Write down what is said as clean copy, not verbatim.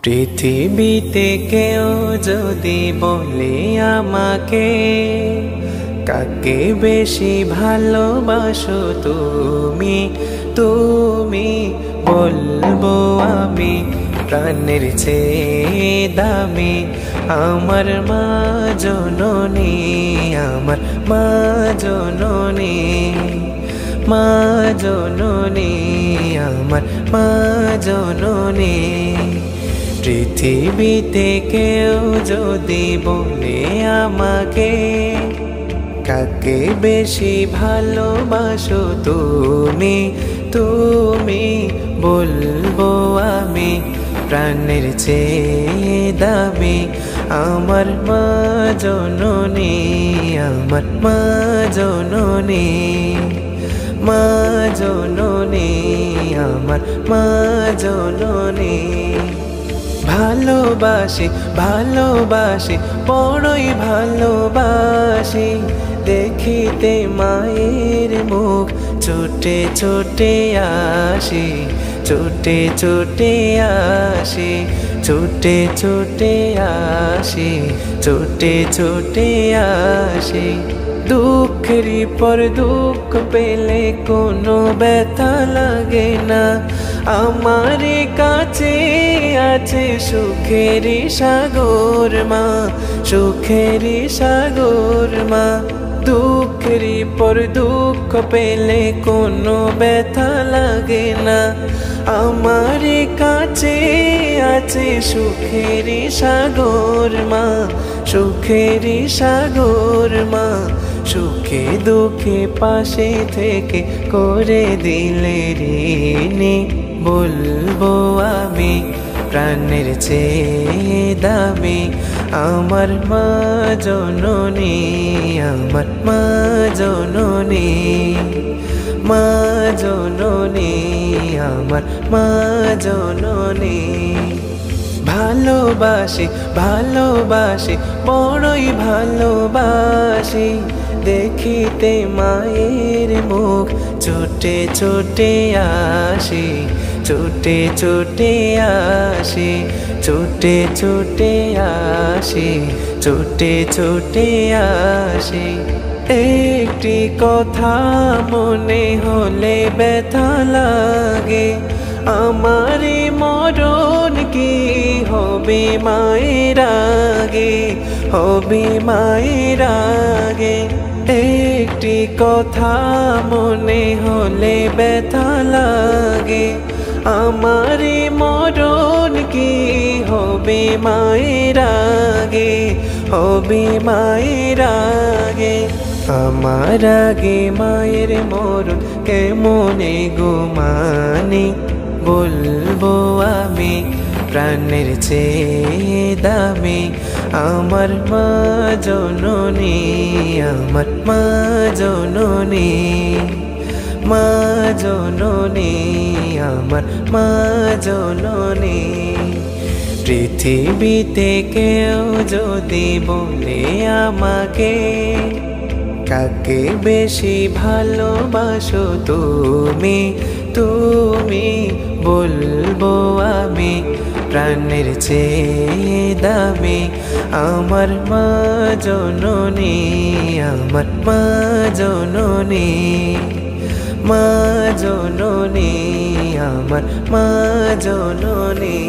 পৃথিবীতে কেউ যদি বলে আমাকে কাকে বেশি ভালোবাসো তুমি, তুমি বলবো আমি প্রাণের চেয়ে দামি আমার মা জননী, আমার মা জননী, মা জননী, আমার মা জননী। পৃথিবীতে কেউ যদি বলে আমাকে কাকে বেশি ভালোবাসো তুমি, তুমি বলবো আমি প্রাণের চেয়ে দামি আমার মা জননী, আমার মা জননী, মা জননী, আমার মা জননী। ভালোবাসি ভালোবাসি বড়ই ভালোবাসি দেখিতে মায়ের মুখ ছোটে ছোটে আসি, ছোটে ছোটে আসি, ছোটে ছোটে আসি, ছোটে ছোটে আসি। দুঃখের পর দুঃখ পেলে কোনো ব্যথা লাগে না, আমার কাছে আছে সুখের সাগর মা, সুখের সাগর মা। দুঃখের পর দুঃখ পেলে কোনো ব্যথা লাগে না, আমার কাছে আছে সুখের সাগর মা, সুখের সাগর মা। সুখে দুঃখে পাশে থেকে করে দিলে ঋণী বলবো আমি প্রাণের চেয়ে দামি আমার মা জননী, আমার মা জননী, মা জননী, আমার মা জননী। ভালোবাসি ভালোবাসি বড়ই ভালোবাসি দেখিতে মায়ের মুখ ছোটে ছোটে আসি, ছোটে ছোটে আসি, ছোটে ছোটে আসি, ছোটে ছোটে আসি। একটি কথা মনে হলে ব্যথা লাগে, আমার মরণ কি হবে মায়ের আগে, হবে মায়ের আগে। একটি কথা মনে হলে ব্যথা লাগে, আমার মরণ কি হবে মায়ের আগে, হবে মায়ের আগে। আমার আগে মায়ের মরণ কেমনে গো মানি বলবো আমি প্রাণের চেয়ে দামি আমার মা জননী, আমার মা জননী, মা জননী, আমার মা জননী। পৃথিবীতে কেউ যদি বলে আমাকে কাকে বেশি ভালোবাসো তুমি, তুমি বলবো আমি প্রাণের চেয়ে দামি আমার মা জননী, আমার মা জননী, মা জননী, আমার মা জননী।